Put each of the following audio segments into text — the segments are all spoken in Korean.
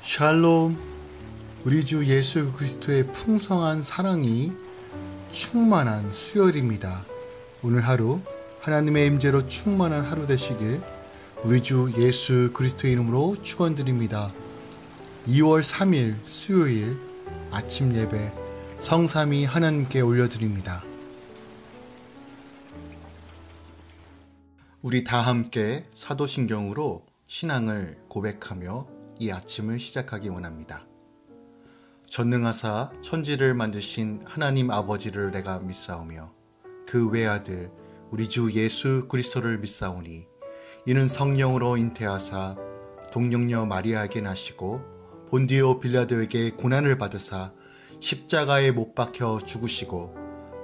샬롬. 우리 주 예수 그리스도의 풍성한 사랑이 충만한 수요일입니다. 오늘 하루 하나님의 임재로 충만한 하루 되시길 우리 주 예수 그리스도의 이름으로 축원드립니다. 2월 3일 수요일 아침 예배 성삼위 하나님께 올려드립니다. 우리 다 함께 사도신경으로 신앙을 고백하며 이 아침을 시작하기 원합니다. 전능하사 천지를 만드신 하나님 아버지를 내가 믿사오며 그 외아들 우리 주 예수 그리스도를 믿사오니 이는 성령으로 잉태하사 동정녀 마리아에게 나시고 본디오 빌라도에게 고난을 받으사 십자가에 못 박혀 죽으시고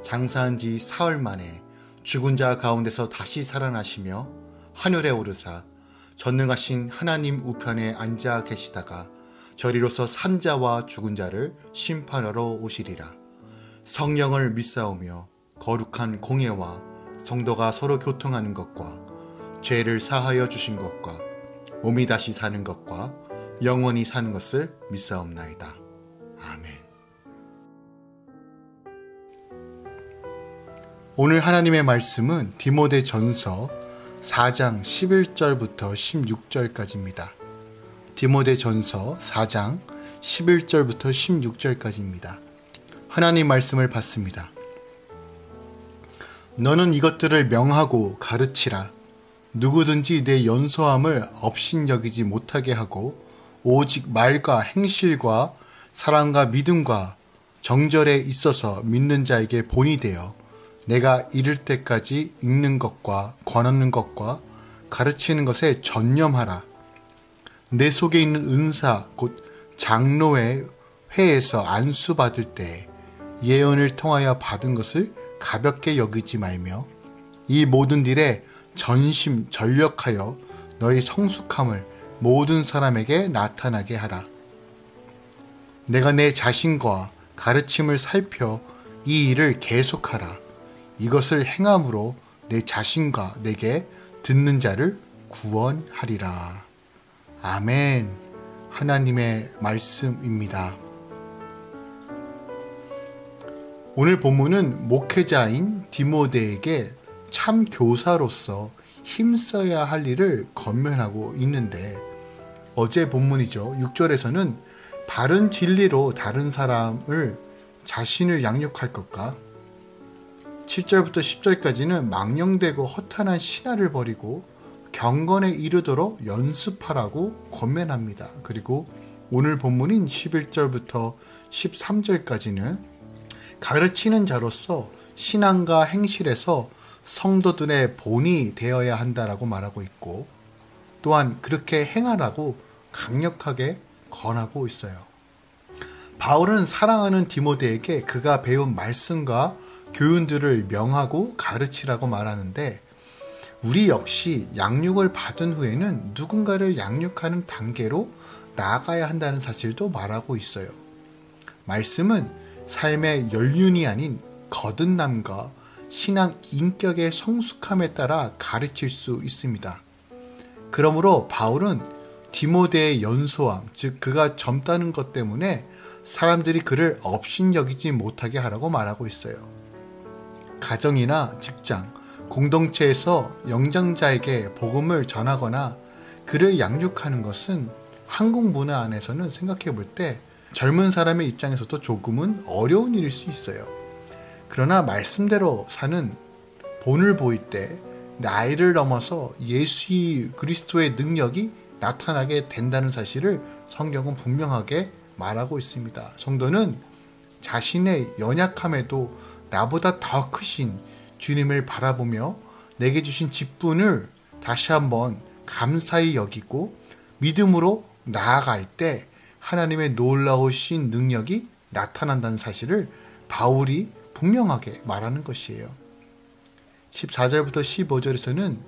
장사한 지 사흘 만에 죽은 자 가운데서 다시 살아나시며 하늘에 오르사 전능하신 하나님 우편에 앉아 계시다가 저리로서 산 자와 죽은 자를 심판하러 오시리라. 성령을 믿사오며 거룩한 공예와 성도가 서로 교통하는 것과 죄를 사하여 주신 것과 몸이 다시 사는 것과 영원히 사는 것을 믿사옵나이다. 아멘. 오늘 하나님의 말씀은 디모데전서 4장 11절부터 16절까지입니다. 디모데전서 4장 11절부터 16절까지입니다. 하나님 말씀을 받습니다. 너는 이것들을 명하고 가르치라. 누구든지 내 연소함을 업신여기지 못하게 하고 오직 말과 행실과 사랑과 믿음과 정절에 있어서 믿는 자에게 본이 되어 내가 이를 때까지 읽는 것과 권하는 것과 가르치는 것에 전념하라. 내 속에 있는 은사 곧 장로의 회에서 안수받을 때 예언을 통하여 받은 것을 가볍게 여기지 말며 이 모든 일에 전심 전력하여 너희 성숙함을 모든 사람에게 나타나게 하라. 내가 내 자신과 가르침을 살펴 이 일을 계속하라. 이것을 행함으로 내 자신과 내게 듣는 자를 구원하리라. 아멘. 하나님의 말씀입니다. 오늘 본문은 목회자인 디모데에게 참 교사로서 힘써야 할 일을 권면하고 있는데, 어제 본문이죠. 6절에서는 바른 진리로 다른 사람을 자신을 양육할 것과 7절부터 10절까지는 망령되고 허탄한 신화를 버리고 경건에 이르도록 연습하라고 권면합니다. 그리고 오늘 본문인 11절부터 13절까지는 가르치는 자로서 신앙과 행실에서 성도들의 본이 되어야 한다라고 말하고 있고, 또한 그렇게 행하라고 강력하게 권하고 있어요. 바울은 사랑하는 디모데에게 그가 배운 말씀과 교훈들을 명하고 가르치라고 말하는데, 우리 역시 양육을 받은 후에는 누군가를 양육하는 단계로 나아가야 한다는 사실도 말하고 있어요. 말씀은 삶의 연륜이 아닌 거듭남과 신앙 인격의 성숙함에 따라 가르칠 수 있습니다. 그러므로 바울은 디모데의 연소함, 즉 그가 젊다는 것 때문에 사람들이 그를 업신여기지 못하게 하라고 말하고 있어요. 가정이나 직장, 공동체에서 영장자에게 복음을 전하거나 그를 양육하는 것은 한국 문화 안에서는 생각해 볼 때 젊은 사람의 입장에서도 조금은 어려운 일일 수 있어요. 그러나 말씀대로 사는 본을 보일 때 나이를 넘어서 예수 그리스도의 능력이 나타나게 된다는 사실을 성경은 분명하게 말하고 있습니다. 성도는 자신의 연약함에도 나보다 더 크신 주님을 바라보며 내게 주신 직분을 다시 한번 감사히 여기고 믿음으로 나아갈 때 하나님의 놀라우신 능력이 나타난다는 사실을 바울이 분명하게 말하는 것이에요. 14절부터 15절에서는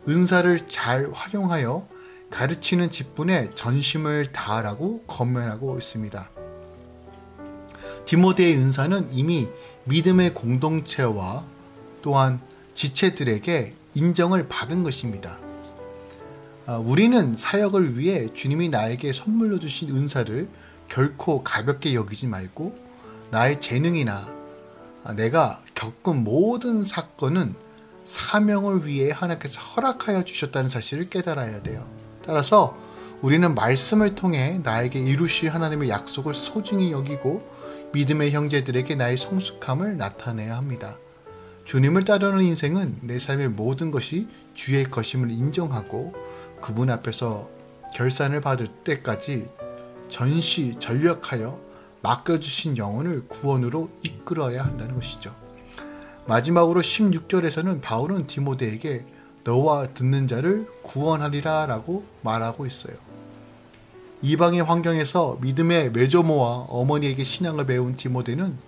은사를 잘 활용하여 가르치는 직분에 전심을 다하라고 권면하고 있습니다. 디모데의 은사는 이미 믿음의 공동체와 또한 지체들에게 인정을 받은 것입니다. 우리는 사역을 위해 주님이 나에게 선물로 주신 은사를 결코 가볍게 여기지 말고 나의 재능이나 내가 겪은 모든 사건은 사명을 위해 하나님께서 허락하여 주셨다는 사실을 깨달아야 돼요. 따라서 우리는 말씀을 통해 나에게 이루실 하나님의 약속을 소중히 여기고 믿음의 형제들에게 나의 성숙함을 나타내야 합니다. 주님을 따르는 인생은 내 삶의 모든 것이 주의 것임을 인정하고 그분 앞에서 결산을 받을 때까지 전시전력하여 맡겨주신 영혼을 구원으로 이끌어야 한다는 것이죠. 마지막으로 16절에서는 바울은 디모데에게 너와 듣는 자를 구원하리라 라고 말하고 있어요. 이방의 환경에서 믿음의 메조모와 어머니에게 신앙을 배운 디모데는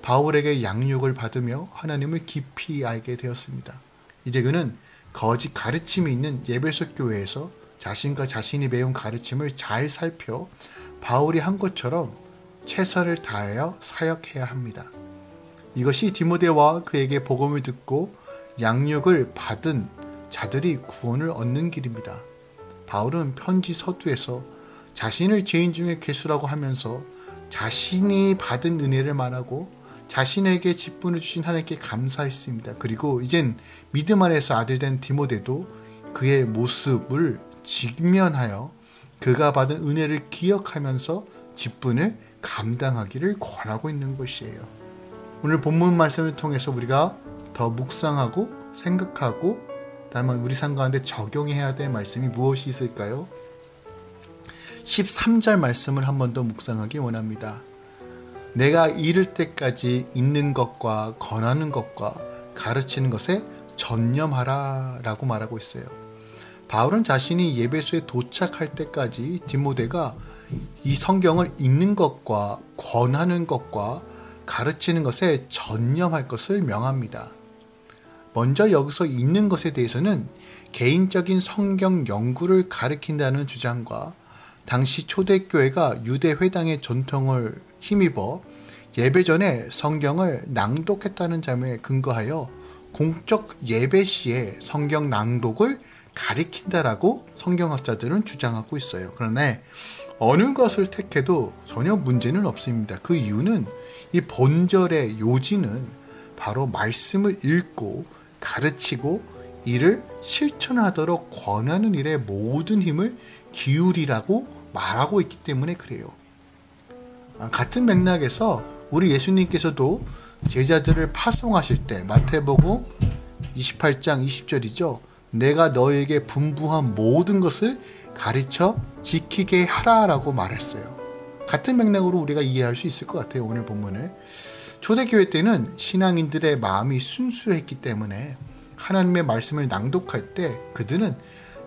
바울에게 양육을 받으며 하나님을 깊이 알게 되었습니다. 이제 그는 거짓 가르침이 있는 에베소 교회에서 자신과 자신이 배운 가르침을 잘 살펴 바울이 한 것처럼 최선을 다하여 사역해야 합니다. 이것이 디모데와 그에게 복음을 듣고 양육을 받은 자들이 구원을 얻는 길입니다. 바울은 편지 서두에서 자신을 죄인 중에 괴수라고 하면서 자신이 받은 은혜를 말하고 자신에게 직분을 주신 하나님께 감사했습니다. 그리고 이젠 믿음 안에서 아들된 디모데도 그의 모습을 직면하여 그가 받은 은혜를 기억하면서 직분을 감당하기를 권하고 있는 것이에요. 오늘 본문 말씀을 통해서 우리가 더 묵상하고 생각하고 다만 우리 삶 가운데 적용해야 될 말씀이 무엇이 있을까요? 13절 말씀을 한 번 더 묵상하기 원합니다. 내가 이를 때까지 있는 것과 권하는 것과 가르치는 것에 전념하라 라고 말하고 있어요. 바울은 자신이 에베소에 도착할 때까지 디모데가 이 성경을 읽는 것과 권하는 것과 가르치는 것에 전념할 것을 명합니다. 먼저 여기서 읽는 것에 대해서는 개인적인 성경 연구를 가리킨다는 주장과 당시 초대교회가 유대회당의 전통을 힘입어 예배 전에 성경을 낭독했다는 점에 근거하여 공적 예배 시에 성경 낭독을 가리킨다라고 성경학자들은 주장하고 있어요. 그러나 어느 것을 택해도 전혀 문제는 없습니다. 그 이유는 이 본절의 요지는 바로 말씀을 읽고 가르치고 이를 실천하도록 권하는 일에 모든 힘을 기울이라고 말하고 있기 때문에 그래요. 같은 맥락에서 우리 예수님께서도 제자들을 파송하실 때 마태복음 28장 20절이죠. 내가 너에게 분부한 모든 것을 가르쳐 지키게 하라라고 말했어요. 같은 맥락으로 우리가 이해할 수 있을 것 같아요. 오늘 본문을. 초대교회 때는 신앙인들의 마음이 순수했기 때문에 하나님의 말씀을 낭독할 때 그들은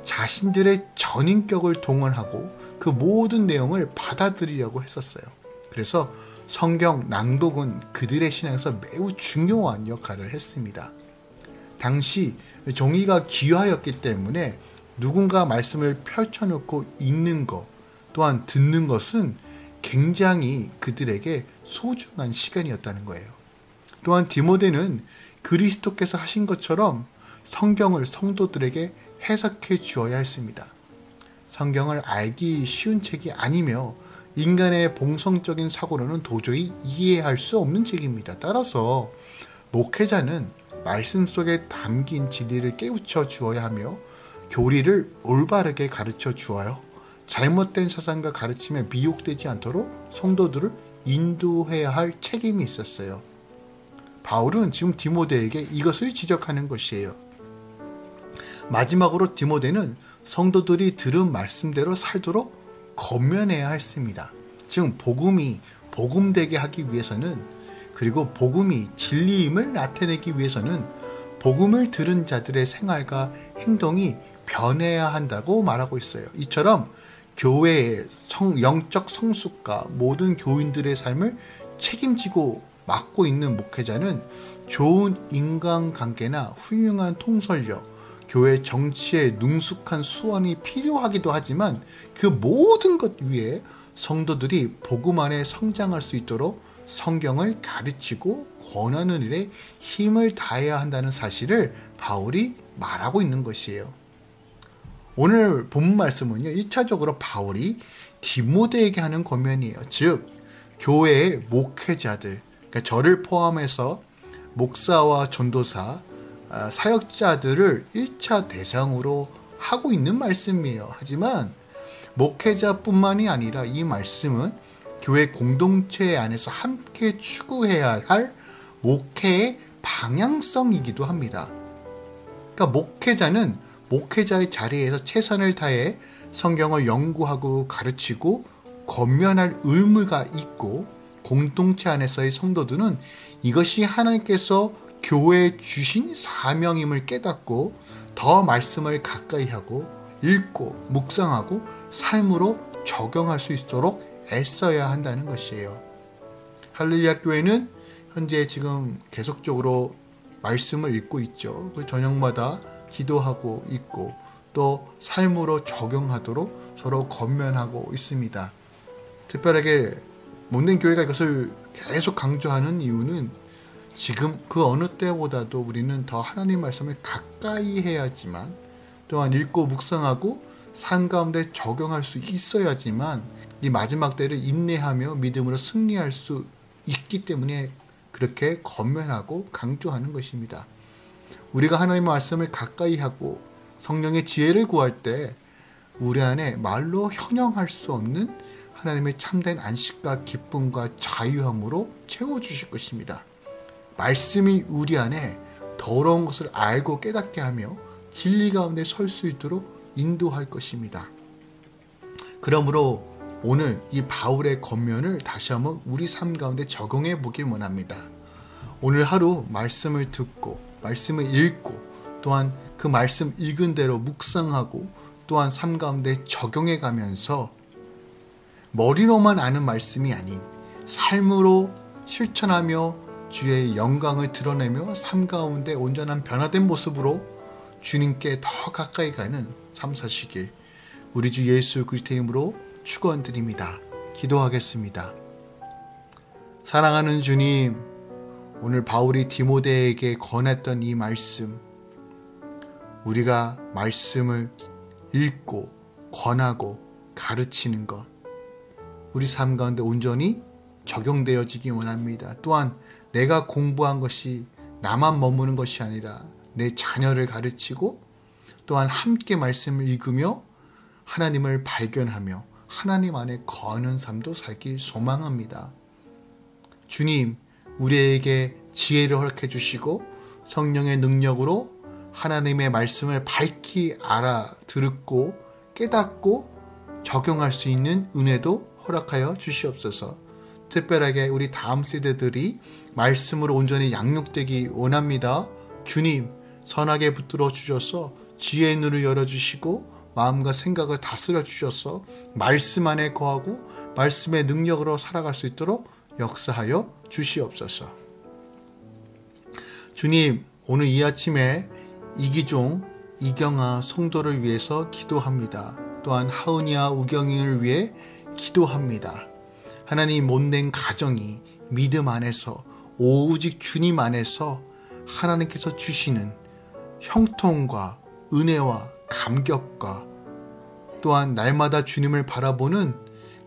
자신들의 전인격을 동원하고 그 모든 내용을 받아들이려고 했었어요. 그래서 성경 낭독은 그들의 신앙에서 매우 중요한 역할을 했습니다. 당시 종이가 귀하였기 때문에 누군가 말씀을 펼쳐놓고 읽는 것 또한 듣는 것은 굉장히 그들에게 소중한 시간이었다는 거예요. 또한 디모데는 그리스도께서 하신 것처럼 성경을 성도들에게 해석해 주어야 했습니다. 성경을 알기 쉬운 책이 아니며 인간의 봉성적인 사고로는 도저히 이해할 수 없는 책입니다. 따라서 목회자는 말씀 속에 담긴 진리를 깨우쳐 주어야 하며 교리를 올바르게 가르쳐 주어요. 잘못된 사상과 가르침에 미혹되지 않도록 성도들을 인도해야 할 책임이 있었어요. 바울은 지금 디모데에게 이것을 지적하는 것이에요. 마지막으로 디모데는 성도들이 들은 말씀대로 살도록 권면해야 했습니다. 지금 복음이 복음되게 하기 위해서는 그리고 복음이 진리임을 나타내기 위해서는 복음을 들은 자들의 생활과 행동이 변해야 한다고 말하고 있어요. 이처럼 교회의 영적 성숙과 모든 교인들의 삶을 책임지고 맡고 있는 목회자는 좋은 인간관계나 훌륭한 통솔력, 교회 정치에 능숙한 수원이 필요하기도 하지만 그 모든 것 위에 성도들이 복음 안에 성장할 수 있도록 성경을 가르치고 권하는 일에 힘을 다해야 한다는 사실을 바울이 말하고 있는 것이에요. 오늘 본문 말씀은요, 1차적으로 바울이 디모데에게 하는 권면이에요. 즉 교회의 목회자들, 그러니까 저를 포함해서 목사와 전도사, 사역자들을 1차 대상으로 하고 있는 말씀이에요. 하지만 목회자뿐만이 아니라 이 말씀은 교회 공동체 안에서 함께 추구해야 할 목회의 방향성이기도 합니다. 그러니까 목회자는 목회자의 자리에서 최선을 다해 성경을 연구하고 가르치고 권면할 의무가 있고, 공동체 안에서의 성도들은 이것이 하나님께서 교회에 주신 사명임을 깨닫고 더 말씀을 가까이 하고 읽고 묵상하고 삶으로 적용할 수 있도록 애써야 한다는 것이에요. 할렐루야 교회는 현재 지금 계속적으로 말씀을 읽고 있죠. 그 저녁마다 기도하고 있고 또 삶으로 적용하도록 서로 권면하고 있습니다. 특별하게 못된 교회가 이것을 계속 강조하는 이유는 지금 그 어느 때보다도 우리는 더 하나님 말씀을 가까이 해야지만, 또한 읽고 묵상하고 삶 가운데 적용할 수 있어야지만 이 마지막 때를 인내하며 믿음으로 승리할 수 있기 때문에 그렇게 권면하고 강조하는 것입니다. 우리가 하나님의 말씀을 가까이 하고 성령의 지혜를 구할 때 우리 안에 말로 형용할 수 없는 하나님의 참된 안식과 기쁨과 자유함으로 채워주실 것입니다. 말씀이 우리 안에 더러운 것을 알고 깨닫게 하며 진리 가운데 설 수 있도록 인도할 것입니다. 그러므로 오늘 이 바울의 권면을 다시 한번 우리 삶 가운데 적용해 보길 원합니다. 오늘 하루 말씀을 듣고 말씀을 읽고 또한 그 말씀 읽은 대로 묵상하고 또한 삶 가운데 적용해 가면서 머리로만 아는 말씀이 아닌 삶으로 실천하며 주의 영광을 드러내며 삶 가운데 온전한 변화된 모습으로 주님께 더 가까이 가는 삶 사시길 우리 주 예수 그리스도의 이름으로 축원드립니다. 기도하겠습니다. 사랑하는 주님, 오늘 바울이 디모데에게 권했던 이 말씀, 우리가 말씀을 읽고 권하고 가르치는 것, 우리 삶 가운데 온전히 적용되어지기 원합니다. 또한 내가 공부한 것이 나만 머무는 것이 아니라 내 자녀를 가르치고 또한 함께 말씀을 읽으며 하나님을 발견하며 하나님 안에 거하는 삶도 살길 소망합니다. 주님, 우리에게 지혜를 허락해 주시고 성령의 능력으로 하나님의 말씀을 밝히 알아듣고 깨닫고 적용할 수 있는 은혜도 허락하여 주시옵소서. 특별하게 우리 다음 세대들이 말씀으로 온전히 양육되기 원합니다. 주님, 선하게 붙들어 주셔서 지혜의 눈을 열어주시고 마음과 생각을 다스려 주셔서 말씀 안에 거하고 말씀의 능력으로 살아갈 수 있도록 역사하여 주시옵소서. 주님, 오늘 이 아침에 이기종, 이경아 성도를 위해서 기도합니다. 또한 하은이와 우경이를 위해 기도합니다. 하나님, 못낸 가정이 믿음 안에서 오직 주님 안에서 하나님께서 주시는 형통과 은혜와 감격과 또한 날마다 주님을 바라보는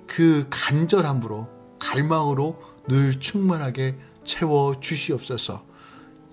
그 간절함으로 갈망으로 늘 충만하게 채워 주시옵소서.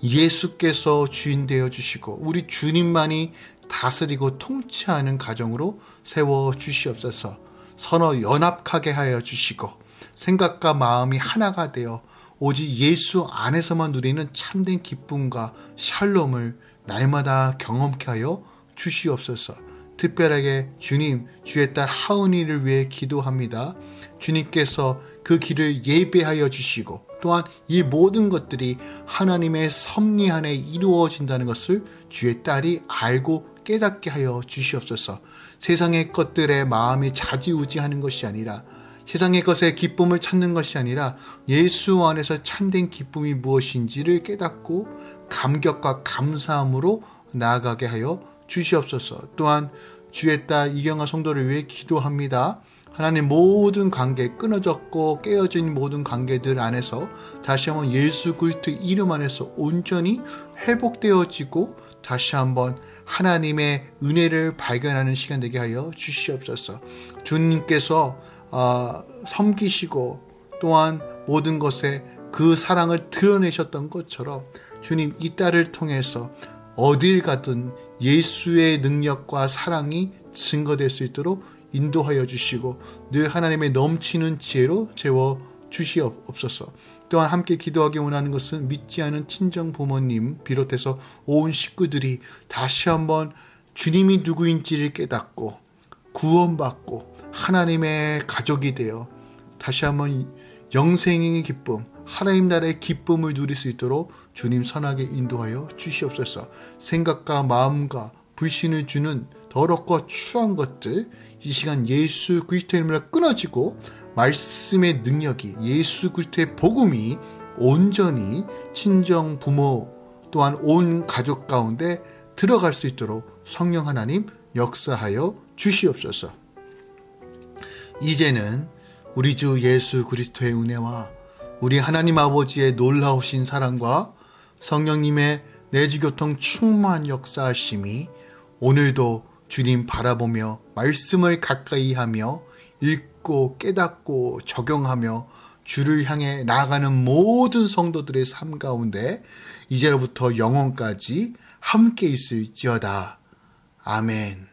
예수께서 주인 되어 주시고 우리 주님만이 다스리고 통치하는 가정으로 세워 주시옵소서. 서로 연합하게 하여 주시고 생각과 마음이 하나가 되어 오직 예수 안에서만 누리는 참된 기쁨과 샬롬을 날마다 경험케 하여 주시옵소서. 특별하게 주님, 주의 딸 하은이를 위해 기도합니다. 주님께서 그 길을 예배하여 주시고 또한 이 모든 것들이 하나님의 섭리 안에 이루어진다는 것을 주의 딸이 알고 깨닫게 하여 주시옵소서. 세상의 것들에 마음이 좌지우지하는 것이 아니라 세상의 것에 기쁨을 찾는 것이 아니라 예수 안에서 참된 기쁨이 무엇인지를 깨닫고 감격과 감사함으로 나아가게 하여 주시옵소서. 또한 주의 딸 이경아 성도를 위해 기도합니다. 하나님, 모든 관계, 끊어졌고 깨어진 모든 관계들 안에서 다시 한번 예수 그리스도 이름 안에서 온전히 회복되어지고 다시 한번 하나님의 은혜를 발견하는 시간 되게 하여 주시옵소서. 주님께서 섬기시고 또한 모든 것에 그 사랑을 드러내셨던 것처럼 주님 이 딸을 통해서 어딜 가든 예수의 능력과 사랑이 증거될 수 있도록 인도하여 주시고 늘 하나님의 넘치는 지혜로 채워 주시옵소서. 또한 함께 기도하기 원하는 것은 믿지 않은 친정 부모님 비롯해서 온 식구들이 다시 한번 주님이 누구인지를 깨닫고 구원받고 하나님의 가족이 되어 다시 한번 영생의 기쁨, 하나님 나라의 기쁨을 누릴 수 있도록 주님 선하게 인도하여 주시옵소서. 생각과 마음과 불신을 주는 더럽고 추한 것들 이 시간 예수 그리스도의 이름으로 끊어지고 말씀의 능력이 예수 그리스도의 복음이 온전히 친정 부모 또한 온 가족 가운데 들어갈 수 있도록 성령 하나님 역사하여 주시옵소서. 이제는 우리 주 예수 그리스도의 은혜와 우리 하나님 아버지의 놀라우신 사랑과 성령님의 내주교통 충만한 역사하심이 오늘도 주님 바라보며 말씀을 가까이 하며 읽고 깨닫고 적용하며 주를 향해 나아가는 모든 성도들의 삶 가운데 이제로부터 영원까지 함께 있을지어다. 아멘.